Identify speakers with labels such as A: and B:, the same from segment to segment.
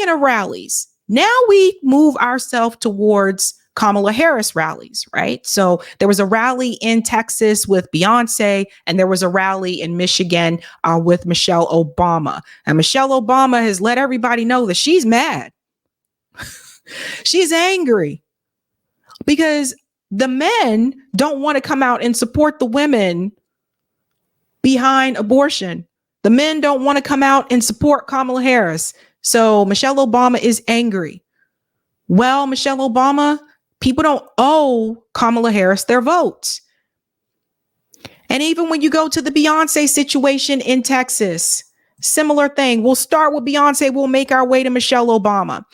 A: Speaking of rallies, now we move ourselves towards Kamala Harris rallies, right? So there was a rally in Texas with Beyonce, and there was a rally in Michigan with Michelle Obama. And Michelle Obama has let everybody know that she's mad. She's angry because the men don't want to come out and support the women behind abortion. The men don't want to come out and support Kamala Harris. So Michelle Obama is angry. Well, Michelle Obama, people don't owe Kamala Harris their votes. And even when you go to the Beyonce situation in Texas, similar thing. We'll start with Beyonce. We'll make our way to Michelle Obama.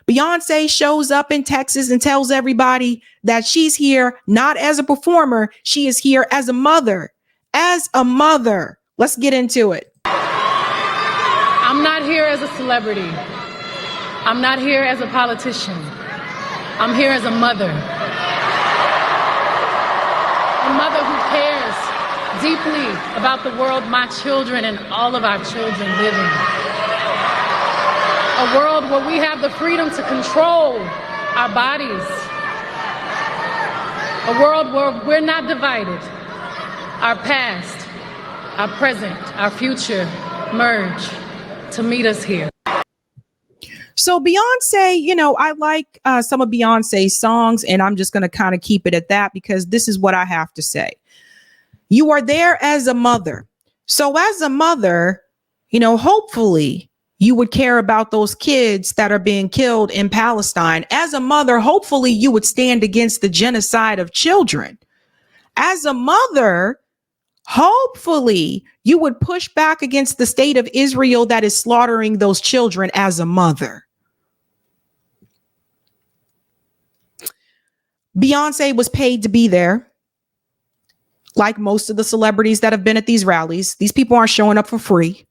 A: Beyonce shows up in Texas and tells everybody that she's here not as a performer. She is here as a mother. As a mother. Let's get into it.
B: I'm not here as a celebrity. I'm not here as a politician. I'm here as a mother. A mother who cares deeply about the world my children and all of our children live in. A world where we have the freedom to control our bodies. A world where we're not divided. Our past, our present, our future merge to meet us here.
A: So Beyonce, you know, I like some of Beyonce's songs, and I'm just going to kind of keep it at that because this is what I have to say. You are there as a mother. So as a mother, you know, hopefully you would care about those kids that are being killed in Palestine. As a mother, hopefully you would stand against the genocide of children. As a mother, hopefully you would push back against the state of Israel that is slaughtering those children as a mother. Beyonce was paid to be there. Like most of the celebrities that have been at these rallies, these people aren't showing up for free.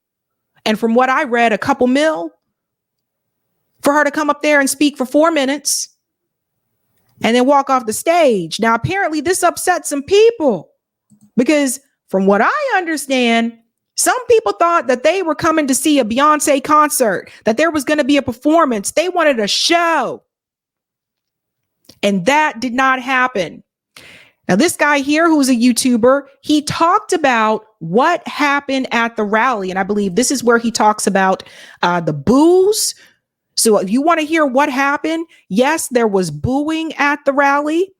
A: And from what I read, a couple mil for her to come up there and speak for 4 minutes and then walk off the stage. Now, apparently this upset some people because from what I understand, some people thought that they were coming to see a Beyonce concert, that there was going to be a performance. They wanted a show. And that did not happen. Now, this guy here, who's a YouTuber, he talked about what happened at the rally. And I believe this is where he talks about the boos. So if you want to hear what happened, yes, there was booing at the rally.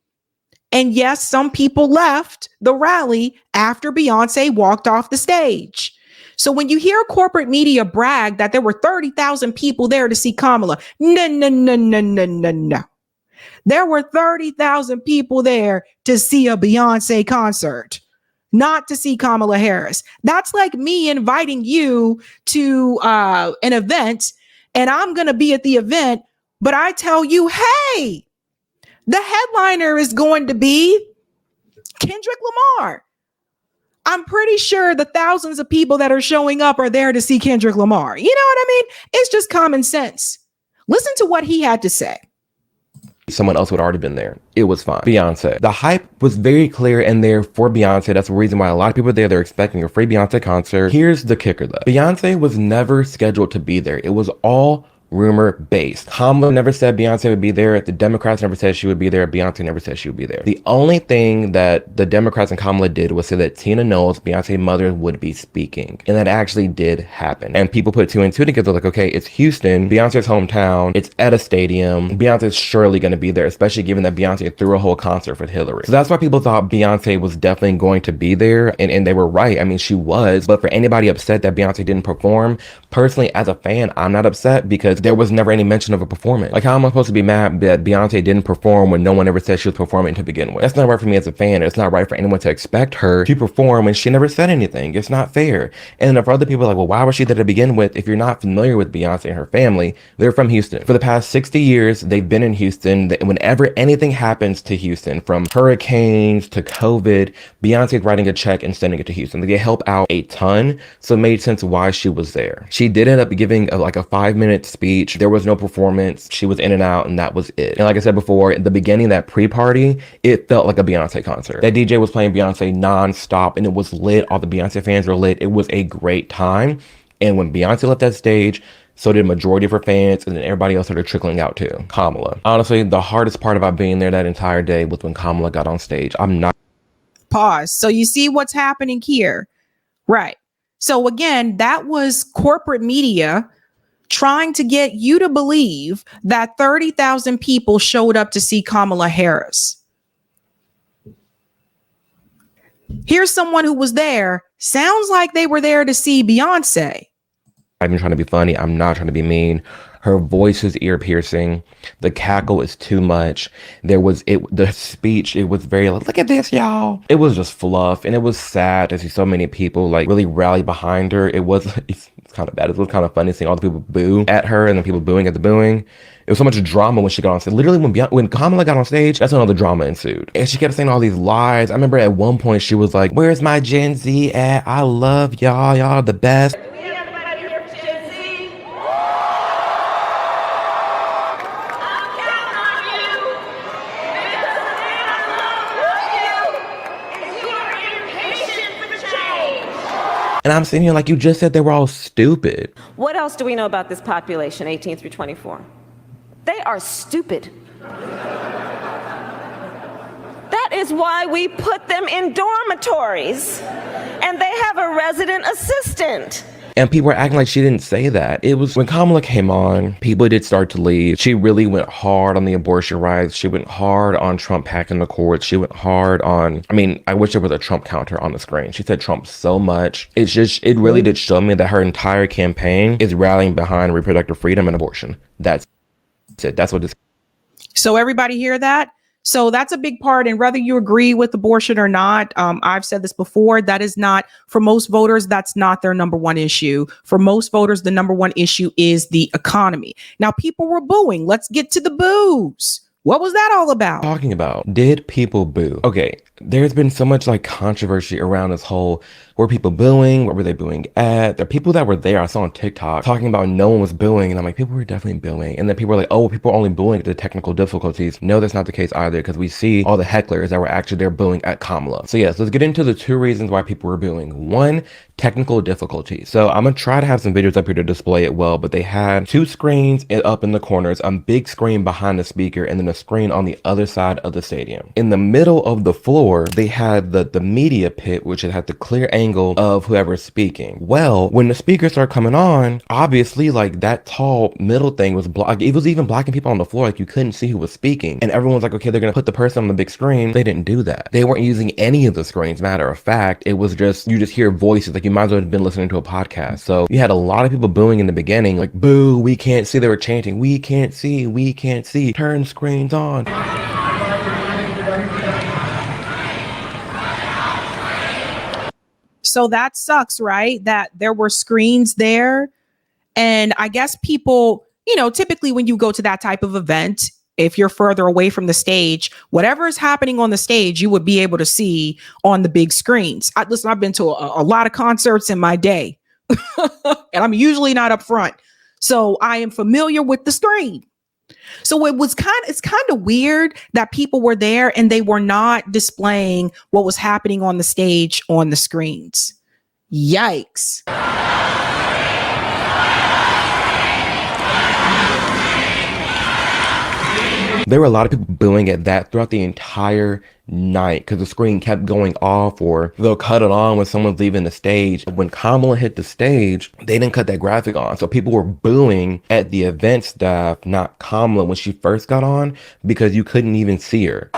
A: And yes, some people left the rally after Beyonce walked off the stage. So when you hear corporate media brag that there were 30,000 people there to see Kamala, no. There were 30,000 people there to see a Beyonce concert, not to see Kamala Harris. That's like me inviting you to an event and I'm going to be at the event, but I tell you, hey, the headliner is going to be Kendrick Lamar. I'm pretty sure the thousands of people that are showing up are there to see Kendrick Lamar. You know what I mean? It's just common sense. Listen to what he had to say.
C: Someone else would have already been there. It was fine. Beyonce. The hype was very clear in there for Beyonce. That's the reason why a lot of people are there. They're expecting a free Beyonce concert. Here's the kicker though. Beyonce was never scheduled to be there. It was all rumor based. Kamala never said Beyonce would be there. The Democrats never said she would be there. Beyonce never said she would be there. The only thing that the Democrats and Kamala did was say that Tina Knowles, Beyonce's mother, would be speaking. And that actually did happen. And people put two and two together like, okay, it's Houston, Beyonce's hometown, it's at a stadium. Beyonce's surely going to be there, especially given that Beyonce threw a whole concert for Hillary. So that's why people thought Beyonce was definitely going to be there. And they were right. I mean, she was. But for anybody upset that Beyonce didn't perform, personally, as a fan, I'm not upset because there was never any mention of a performance. Like, how am I supposed to be mad that Beyonce didn't perform when no one ever said she was performing to begin with? That's not right for me as a fan. It's not right for anyone to expect her to perform when she never said anything. It's not fair. And then for other people, like, well, why was she there to begin with? If you're not familiar with Beyonce and her family, they're from Houston. For the past 60 years, they've been in Houston. Whenever anything happens to Houston, from hurricanes to COVID, Beyonce's writing a check and sending it to Houston. They help out a ton. So it made sense why she was there. She did end up giving a 5-minute speech. There was no performance. She was in and out, and that was it. And like I said before, at the beginning of that pre-party, it felt like a Beyonce concert. That DJ was playing Beyonce non-stop, and it was lit. All the Beyonce fans were lit. It was a great time. And when Beyonce left that stage, So did majority of her fans, and then everybody else started trickling out too. Kamala. Honestly, the hardest part about being there that entire day was when Kamala got on stage. I'm not.
A: Pause. So you see what's happening here, right? So again, that was corporate media trying to get you to believe that 30,000 people showed up to see Kamala Harris. Here's someone who was there. Sounds like they were there to see Beyonce.
C: I'm even trying to be funny. I'm not trying to be mean. Her voice is ear piercing. The cackle is too much. The speech, it was very like, look at this, y'all. It was just fluff. And it was sad to see so many people like really rally behind her. It's kind of bad. It was kind of funny seeing all the people boo at her and then people booing at the booing. It was so much drama when she got on stage. Literally when Kamala got on stage, that's when all the drama ensued. And she kept saying all these lies. I remember at one point she was like, where's my Gen Z at? I love y'all. Y'all are the best. And I'm sitting here like, you just said they were all stupid.
D: What else do we know about this population, 18 through 24? They are stupid. That is why we put them in dormitories, and they have a resident assistant.
C: And people were acting like she didn't say that. It was when Kamala came on, people did start to leave. She really went hard on the abortion rights. She went hard on Trump packing the courts. She went hard on, I wish there was a Trump counter on the screen. She said Trump so much. It really did show me that her entire campaign is rallying behind reproductive freedom and abortion. That's it. That's what this.
A: So everybody hear that? So that's a big part. And whether you agree with abortion or not, I've said this before, that is not, for most voters, that's not their number one issue. For most voters, the number one issue is the economy. Now, people were booing. Let's get to the boos. What was that all about?
C: Talking about, did people boo? Okay, there's been so much like controversy around this whole, were people booing? What were they booing at? There are people that were there, I saw on TikTok, talking about no one was booing. And I'm like, people were definitely booing. And then people were like, oh, people are only booing at the technical difficulties. No, that's not the case either, because we see all the hecklers that were actually there booing at Kamala. So yes, let's get into the two reasons why people were booing. One, technical difficulties. So I'm gonna try to have some videos up here to display it well, but they had two screens up in the corners, a big screen behind the speaker, and then a screen on the other side of the stadium. In the middle of the floor, they had the media pit, which had the clear angle of whoever's speaking. Well, when the speakers started coming on, obviously like that tall middle thing was blocked. It was even blocking people on the floor. Like you couldn't see who was speaking. And everyone's like, okay, they're gonna put the person on the big screen. They didn't do that. They weren't using any of the screens. Matter of fact, it was just, you just hear voices. Like you might as well have been listening to a podcast. So you had a lot of people booing in the beginning, like, boo, we can't see. They were chanting, we can't see, turn screens on.
A: So that sucks, right? That there were screens there. And I guess people, typically when you go to that type of event, if you're further away from the stage, whatever is happening on the stage, you would be able to see on the big screens. I've been to a lot of concerts in my day, and I'm usually not up front. So I am familiar with the screen. So it's kind of weird that people were there and they were not displaying what was happening on the stage on the screens. Yikes.
C: There were a lot of people booing at that throughout the entire night because the screen kept going off, or they'll cut it on when someone's leaving the stage. When Kamala hit the stage, they didn't cut that graphic on. So people were booing at the event staff, not Kamala, when she first got on, because you couldn't even see her.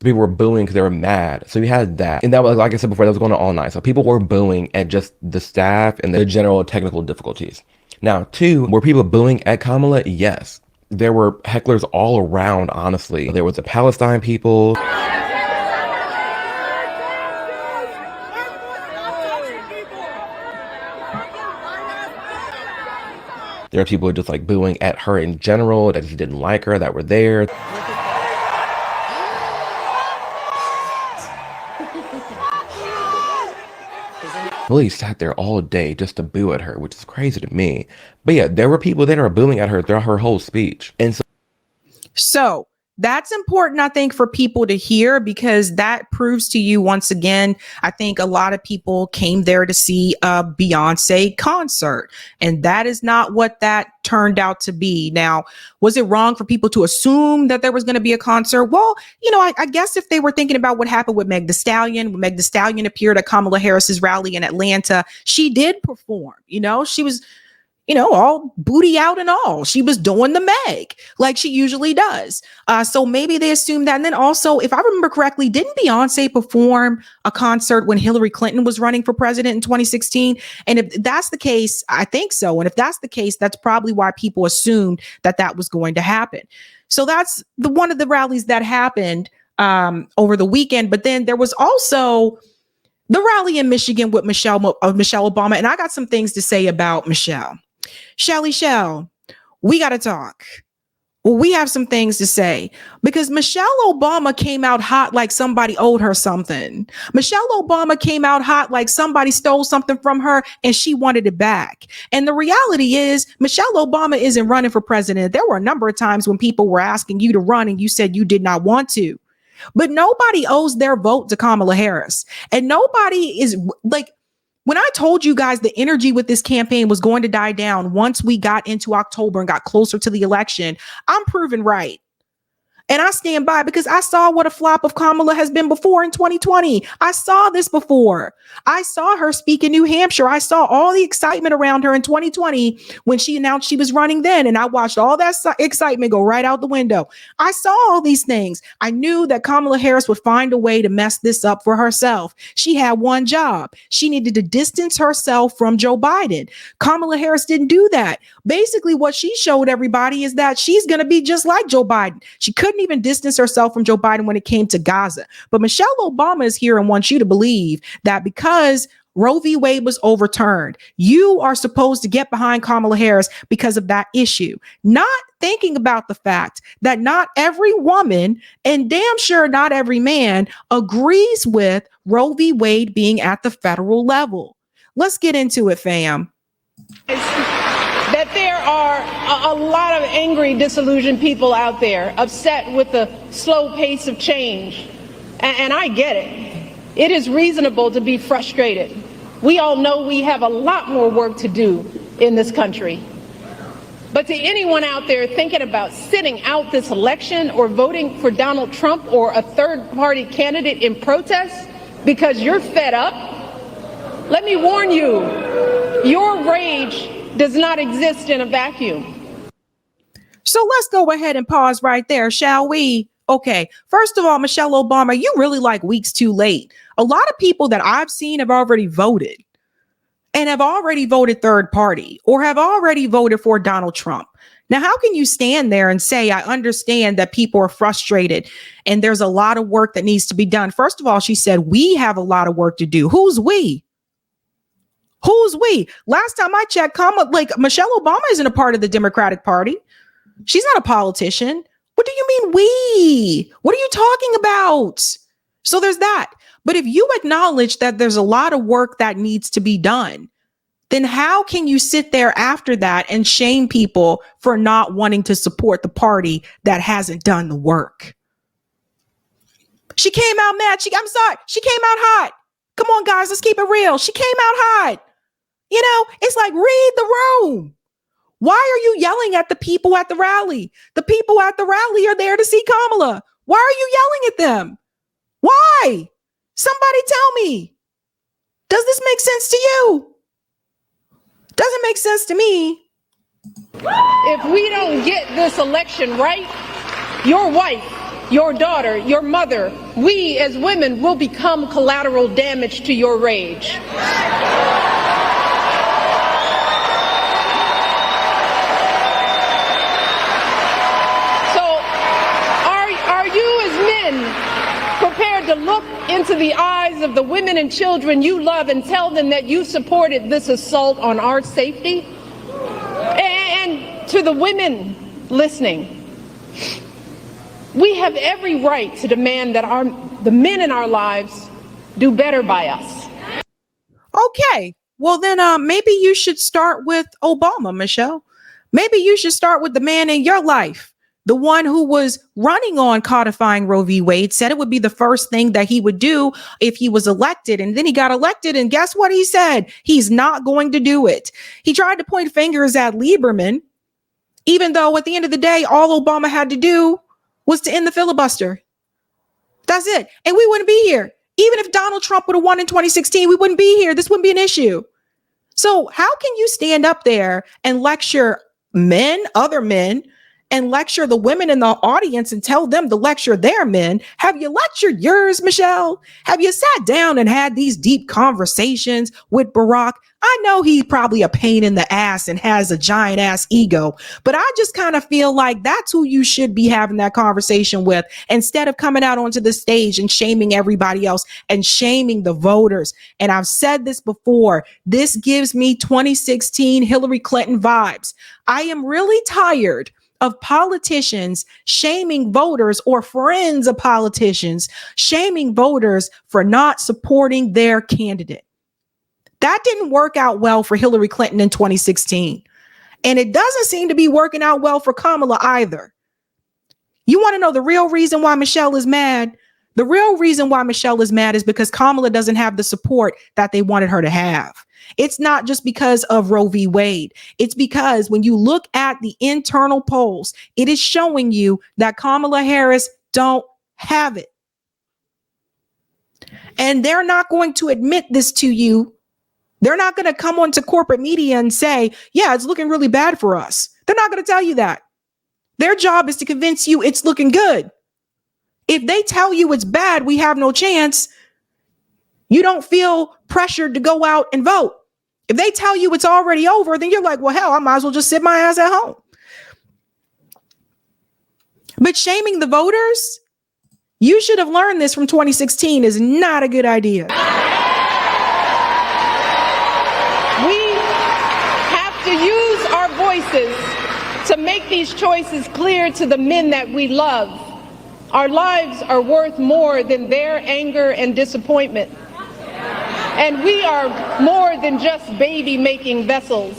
C: People were booing because they were mad. So you had that. And that was, like I said before, that was going on all night. So people were booing at just the staff and the general technical difficulties. Now, two, were people booing at Kamala? Yes. There were hecklers all around, honestly. There was the Palestine people. There are people just like booing at her in general that just didn't like her, that were there. Really sat there all day just to boo at her, which is crazy to me. But yeah, there were people that are booing at her throughout her whole speech. And
A: so that's important, I think, for people to hear, because that proves to you once again, I think a lot of people came there to see a Beyonce concert, and that is not what that turned out to be. Now, was it wrong for people to assume that there was going to be a concert? Well, I guess if they were thinking about what happened with Meg Thee Stallion, when Meg Thee Stallion appeared at Kamala Harris's rally in Atlanta, she did perform. She was all booty out and all. She was doing the Meg like she usually does. So maybe they assumed that. And then also, if I remember correctly, didn't Beyonce perform a concert when Hillary Clinton was running for president in 2016? And if that's the case, I think so. And if that's the case, that's probably why people assumed that that was going to happen. So that's one of the rallies that happened over the weekend. But then there was also the rally in Michigan with Michelle Obama. And I got some things to say about Michelle. Shelly Shell, we got to talk. We have some things to say, because Michelle Obama came out hot like somebody owed her something. Michelle Obama came out hot like somebody stole something from her and she wanted it back. And the reality is, Michelle Obama isn't running for president. There were a number of times when people were asking you to run and you said you did not want to. But nobody owes their vote to Kamala Harris. And nobody is like, when I told you guys the energy with this campaign was going to die down once we got into October and got closer to the election, I'm proven right. And I stand by, because I saw what a flop of Kamala has been before in 2020. I saw this before. I saw her speak in New Hampshire. I saw all the excitement around her in 2020 when she announced she was running then. And I watched all that excitement go right out the window. I saw all these things. I knew that Kamala Harris would find a way to mess this up for herself. She had one job. She needed to distance herself from Joe Biden. Kamala Harris didn't do that. Basically, what she showed everybody is that she's going to be just like Joe Biden. She couldn't even distance herself from Joe Biden when it came to Gaza. But Michelle Obama is here and wants you to believe that because Roe v. Wade was overturned, you are supposed to get behind Kamala Harris because of that issue, not thinking about the fact that not every woman, and damn sure not every man, agrees with Roe v. Wade being at the federal level. Let's get into it, fam.
E: That there are a lot of angry, disillusioned people out there, upset with the slow pace of change. And I get it. It is reasonable to be frustrated. We all know we have a lot more work to do in this country. But to anyone out there thinking about sitting out this election or voting for Donald Trump or a third-party candidate in protest because you're fed up, let me warn you, your rage does not exist in a vacuum.
A: So let's go ahead and pause right there, shall we? Okay, first of all, Michelle Obama, you really like weeks too late. A lot of people that I've seen have already voted and have already voted third party or have already voted for Donald Trump. Now, how can you stand there and say, I understand that people are frustrated and there's a lot of work that needs to be done? First of all, she said, we have a lot of work to do. Who's we? Who's we? Last time I checked, Michelle Obama isn't a part of the Democratic Party. She's not a politician. What do you mean we? What are you talking about? So there's that. But if you acknowledge that there's a lot of work that needs to be done, then how can you sit there after that and shame people for not wanting to support the party that hasn't done the work? She came out mad. She came out hot. Come on, guys, let's keep it real. She came out hot. It's like, read the room. Why are you yelling at the people at the rally? The people at the rally are there to see Kamala. Why are you yelling at them? Why? Somebody tell me. Does this make sense to you? Doesn't make sense to me.
E: If we don't get this election right, your wife, your daughter, your mother, we as women will become collateral damage to your rage. Prepared to look into the eyes of the women and children you love and tell them that you supported this assault on our safety? And to the women listening, we have every right to demand that the men in our lives do better by us.
A: Okay, well then maybe you should start with Obama, Michelle. Maybe you should start with the man in your life the one who was running on codifying Roe v. Wade, said it would be the first thing that he would do if he was elected. And then he got elected. And guess what he said? He's not going to do it. He tried to point fingers at Lieberman, even though at the end of the day, all Obama had to do was to end the filibuster. That's it. And we wouldn't be here. Even if Donald Trump would have won in 2016, we wouldn't be here. This wouldn't be an issue. So how can you stand up there and lecture men, other men, and lecture the women in the audience and tell them to lecture their men? Have you lectured yours, Michelle? Have you sat down and had these deep conversations with Barack? I know he's probably a pain in the ass and has a giant ass ego, but I just kind of feel like that's who you should be having that conversation with, instead of coming out onto the stage and shaming everybody else and shaming the voters. And I've said this before, this gives me 2016 Hillary Clinton vibes. I am really tired of politicians shaming voters, or friends of politicians shaming voters for not supporting their candidate. That didn't work out well for Hillary Clinton in 2016. And it doesn't seem to be working out well for Kamala either. You want to know the real reason why Michelle is mad? The real reason why Michelle is mad is because Kamala doesn't have the support that they wanted her to have. It's not just because of Roe v. Wade. It's because when you look at the internal polls, it is showing you that Kamala Harris don't have it. And they're not going to admit this to you. They're not going to come onto corporate media and say, yeah, it's looking really bad for us. They're not going to tell you that. Their job is to convince you it's looking good. If they tell you it's bad, we have no chance, you don't feel pressured to go out and vote. If they tell you it's already over, then you're like, well, hell, I might as well just sit my ass at home. But shaming the voters, you should have learned this from 2016, is not a good idea.
E: We have to use our voices to make these choices clear to the men that we love. Our lives are worth more than their anger and disappointment. And we are more than just baby-making vessels.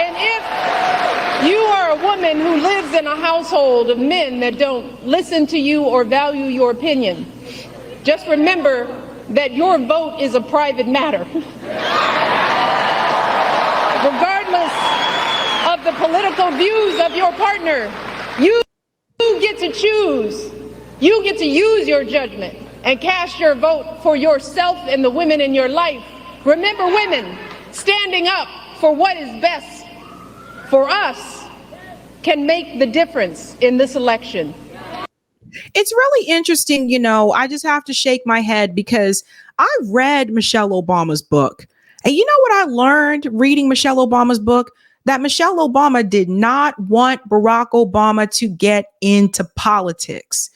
E: And if you are a woman who lives in a household of men that don't listen to you or value your opinion, just remember that your vote is a private matter. Regardless of the political views of your partner, you get to choose. You get to use your judgment and cast your vote for yourself and the women in your life. Remember, women, standing up for what is best for us can make the difference in this election.
A: It's really interesting, you know, I just have to shake my head because I read Michelle Obama's book. And you know what I learned reading Michelle Obama's book? That Michelle Obama did not want Barack Obama to get into politics,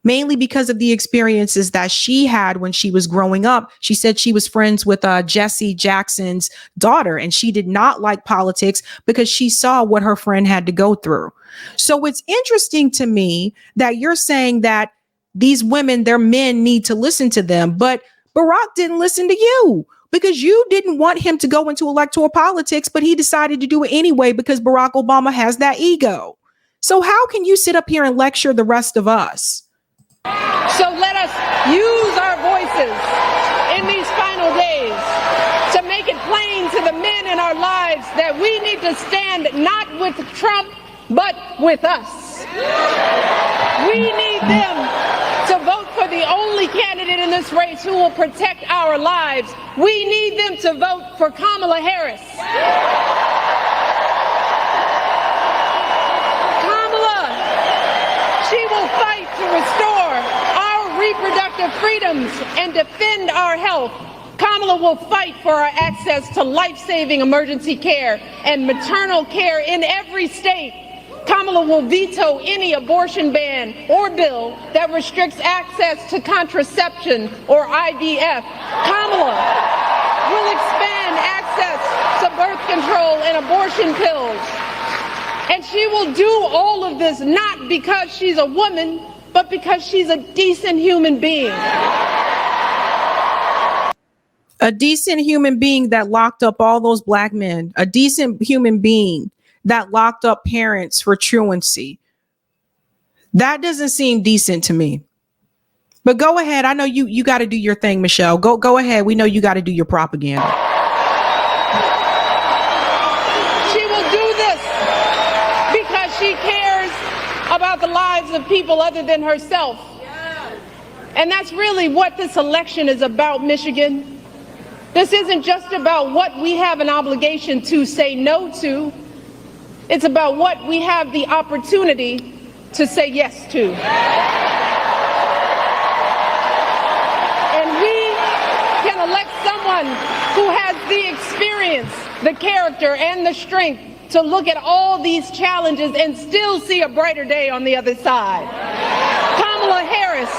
A: mainly because of the experiences that she had when she was growing up. She said she was friends with Jesse Jackson's daughter, and she did not like politics because she saw what her friend had to go through. So it's interesting to me that you're saying that these women, their men, need to listen to them, but Barack didn't listen to you, because you didn't want him to go into electoral politics, but he decided to do it anyway because Barack Obama has that ego. So how can you sit up here and lecture the rest of us?
E: So let us use our voices in these final days to make it plain to the men in our lives that we need to stand not with Trump, but with us. We need them to vote for the only candidate in this race who will protect our lives. We need them to vote for Kamala Harris. Kamala, she will fight to restore our reproductive freedoms and defend our health. Kamala will fight for our access to life-saving emergency care and maternal care in every state. Kamala will veto any abortion ban or bill that restricts access to contraception or IVF. Kamala will expand access to birth control and abortion pills. And she will do all of this not because she's a woman, but because she's a decent human being.
A: A decent human being that locked up all those black men, a decent human being that locked up parents for truancy. That doesn't seem decent to me. But go ahead. I know you got to do your thing, Michelle. Go ahead. We know you got to do your propaganda.
E: She will do this because she cares about the lives of people other than herself. And that's really what this election is about, Michigan. This isn't just about what we have an obligation to say no to. It's about what we have the opportunity to say yes to. And we can elect someone who has the experience, the character, and the strength to look at all these challenges and still see a brighter day on the other side. Kamala Harris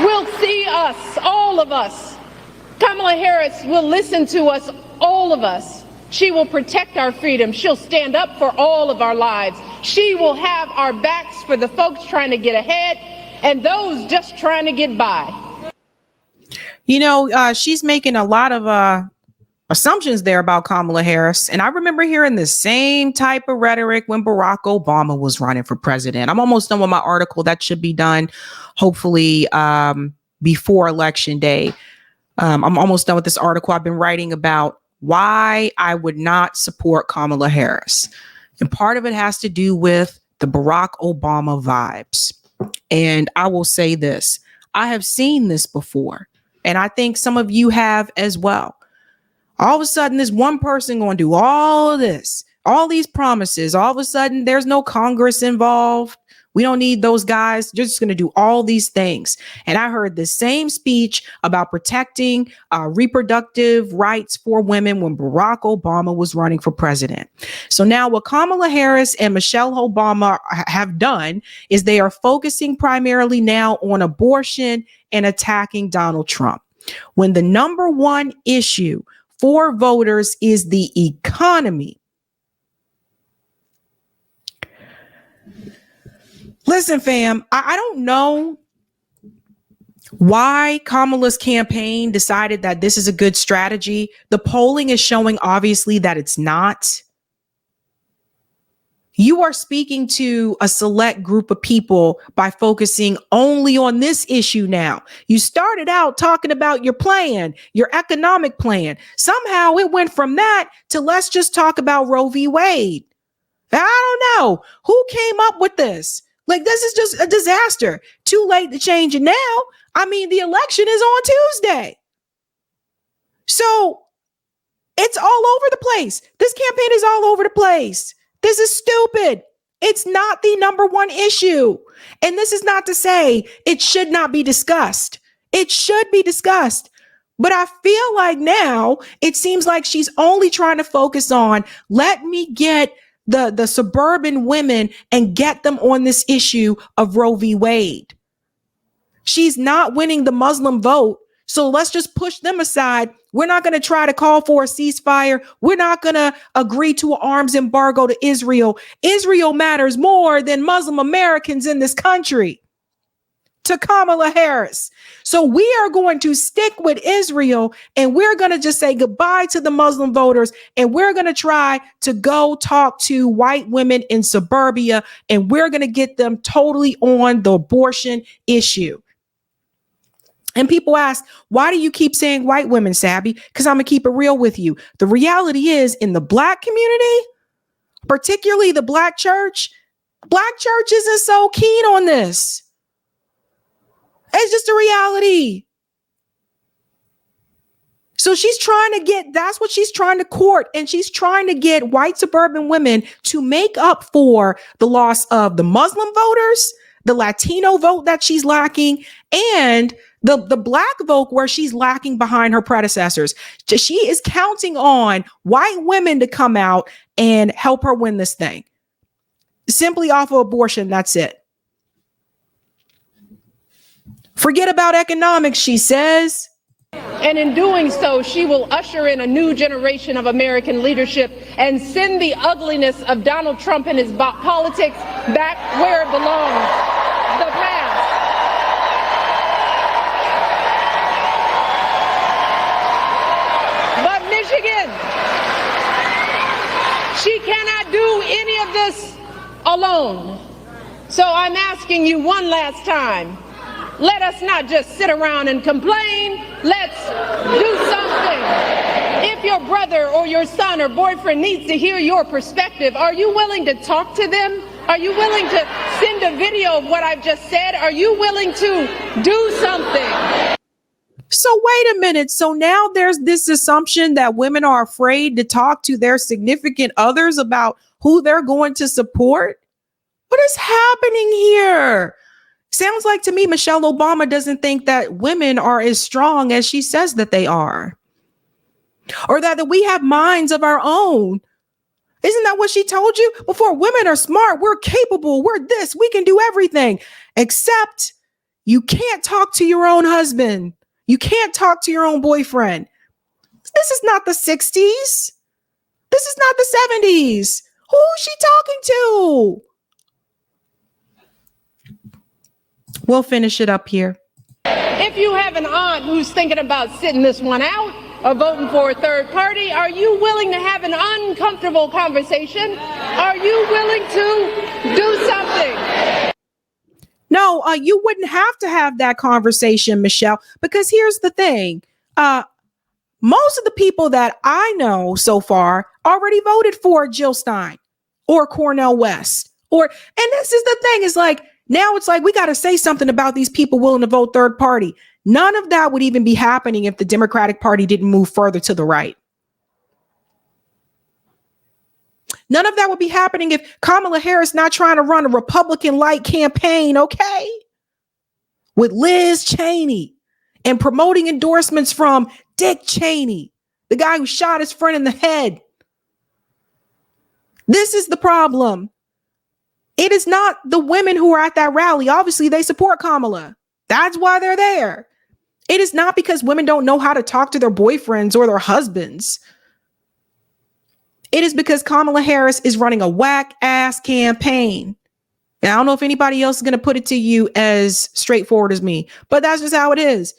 E: will see us, all of us. Kamala Harris will listen to us, all of us. She will protect our freedom. She'll stand up for all of our lives. She will have our backs for the folks trying to get ahead and those just trying to get by.
A: You know, she's making a lot of assumptions there about Kamala Harris. And I remember hearing the same type of rhetoric when Barack Obama was running for president. I'm almost done with my article. That should be done, hopefully, before Election Day. I'm almost done with this article I've been writing about why I would not support Kamala Harris. And part of it has to do with the Barack Obama vibes. And I will say this, I have seen this before, and I think some of you have as well. All of a sudden, this one person going to do all of this, all these promises. All of a sudden, there's no Congress involved. We don't need those guys. They're just going to do all these things. And I heard the same speech about protecting reproductive rights for women when Barack Obama was running for president. So now what Kamala Harris and Michelle Obama have done is they are focusing primarily now on abortion and attacking Donald Trump, when the number one issue for voters is the economy. Listen, fam, I don't know why Kamala's campaign decided that this is a good strategy. The polling is showing obviously that it's not. You are speaking to a select group of people by focusing only on this issue now. You started out talking about your plan, your economic plan. Somehow it went from that to let's just talk about Roe v. Wade. I don't know who came up with this. Like, this is just a disaster. Too late to change it now. I mean, the election is on Tuesday. So it's all over the place. This campaign is all over the place. This is stupid. It's not the number one issue. And this is not to say it should not be discussed. It should be discussed. But I feel like now it seems like she's only trying to focus on, let me get the suburban women and get them on this issue of Roe v. Wade. She's not winning the Muslim vote. So let's just push them aside. We're not going to try to call for a ceasefire. We're not going to agree to an arms embargo to Israel. Israel matters more than Muslim Americans in this country. To Kamala Harris. So we are going to stick with Israel, and we're going to just say goodbye to the Muslim voters, and we're going to try to go talk to white women in suburbia, and we're going to get them totally on the abortion issue. And people ask, why do you keep saying white women, Sabby? Because I'm going to keep it real with you. The reality is, in the black community, particularly the black church isn't so keen on this. It's just a reality. So she's trying to get, that's what she's trying to court. And she's trying to get white suburban women to make up for the loss of the Muslim voters, the Latino vote that she's lacking, and the black vote where she's lacking behind her predecessors. She is counting on white women to come out and help her win this thing. Simply off of abortion, that's it. Forget about economics, she says.
E: And in doing so, she will usher in a new generation of American leadership and send the ugliness of Donald Trump and his politics back where it belongs, the past. Again, she cannot do any of this alone. So I'm asking you one last time, let us not just sit around and complain. Let's do something. If your brother or your son or boyfriend needs to hear your perspective, are you willing to talk to them? Are you willing to send a video of what I've just said? Are you willing to do something?
A: So wait a minute. So now there's this assumption that women are afraid to talk to their significant others about who they're going to support. What is happening here? Sounds like to me, Michelle Obama doesn't think that women are as strong as she says that they are, or that we have minds of our own. Isn't that what she told you before? Women are smart. We're capable. We're this. We can do everything, except you can't talk to your own husband. You can't talk to your own boyfriend. This is not the 60s. This is not the 70s. Who is she talking to? We'll finish it up here.
E: If you have an aunt who's thinking about sitting this one out or voting for a third party, are you willing to have an uncomfortable conversation? Are you willing to do something?
A: No, you wouldn't have to have that conversation, Michelle, because here's the thing. Most of the people that I know so far already voted for Jill Stein or Cornel West. And this is the thing, is like, now it's like we got to say something about these people willing to vote third party. None of that would even be happening if the Democratic Party didn't move further to the right. None of that would be happening if Kamala Harris not trying to run a Republican-like campaign, okay? With Liz Cheney and promoting endorsements from Dick Cheney, the guy who shot his friend in the head. This is the problem. It is not the women who are at that rally. Obviously, they support Kamala. That's why they're there. It is not because women don't know how to talk to their boyfriends or their husbands. It is because Kamala Harris is running a whack-ass campaign. And I don't know if anybody else is going to put it to you as straightforward as me, but that's just how it is.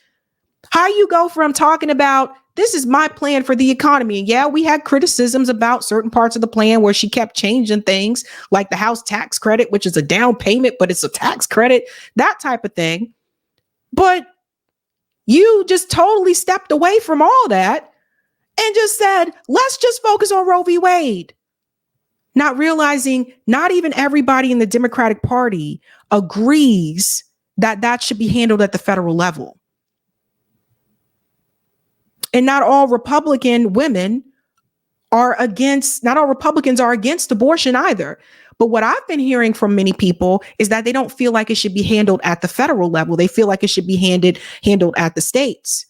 A: How you go from talking about, this is my plan for the economy. And yeah, we had criticisms about certain parts of the plan where she kept changing things, like the house tax credit, which is a down payment, but it's a tax credit, that type of thing. But you just totally stepped away from all that and just said, let's just focus on Roe v. Wade. Not realizing not even everybody in the Democratic Party agrees that that should be handled at the federal level. And not all Republican women are against, not all Republicans are against abortion either. But what I've been hearing from many people is that they don't feel like it should be handled at the federal level. They feel like it should be handled at the states.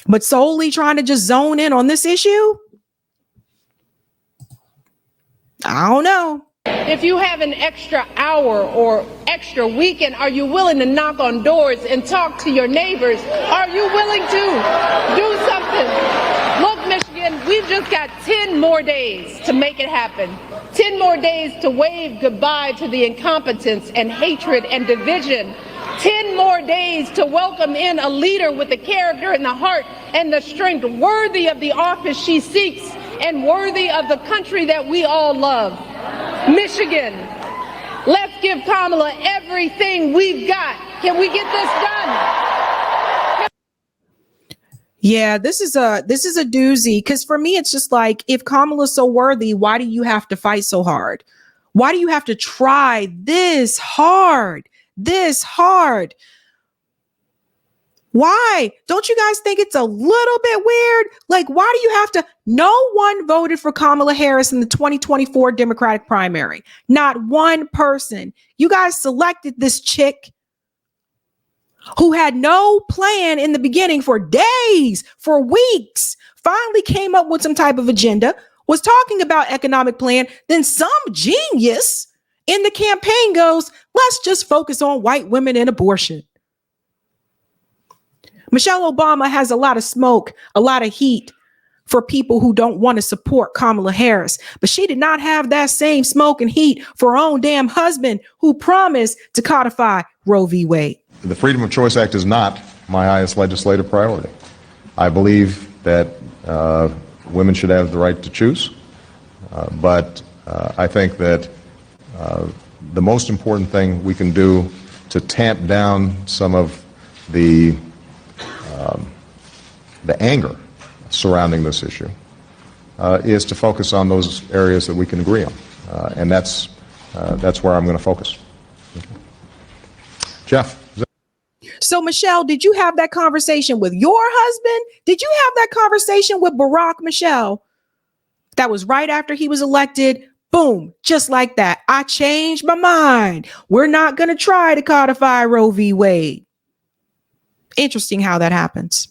A: But solely trying to just zone in on this issue? I don't know.
E: If you have an extra hour or extra weekend, are you willing to knock on doors and talk to your neighbors? Are you willing to do something? Look, Michigan, we've just got 10 more days to make it happen. 10 more days to wave goodbye to the incompetence and hatred and division. 10 more days to welcome in a leader with the character and the heart and the strength worthy of the office she seeks and worthy of the country that we all love. Michigan, let's give Kamala everything we've got. Can we get this done?
A: Yeah, this is a doozy, because for me, it's just like, if Kamala's so worthy, why do you have to fight so hard? Why do you have to try this hard? This hard? Why? Don't you guys think it's a little bit weird? Like, why do you have to? No one voted for Kamala Harris in the 2024 Democratic primary. Not one person. You guys selected this chick who had no plan in the beginning for days, for weeks, finally came up with some type of agenda, was talking about economic plan. Then some genius in the campaign goes, let's just focus on white women and abortion. Michelle Obama has a lot of smoke, a lot of heat for people who don't want to support Kamala Harris. But she did not have that same smoke and heat for her own damn husband, who promised to codify Roe v. Wade.
F: The Freedom of Choice Act is not my highest legislative priority. I believe that women should have the right to choose. But I think that the most important thing we can do to tamp down some of the anger surrounding this issue is to focus on those areas that we can agree on, and that's where I'm going to focus. Jeff.
A: So, Michelle, did you have that conversation with your husband? Did you have that conversation with Barack, Michelle? That was right after he was elected. Boom, just like that. I changed my mind. We're not going to try to codify Roe v. Wade. Interesting how that happens.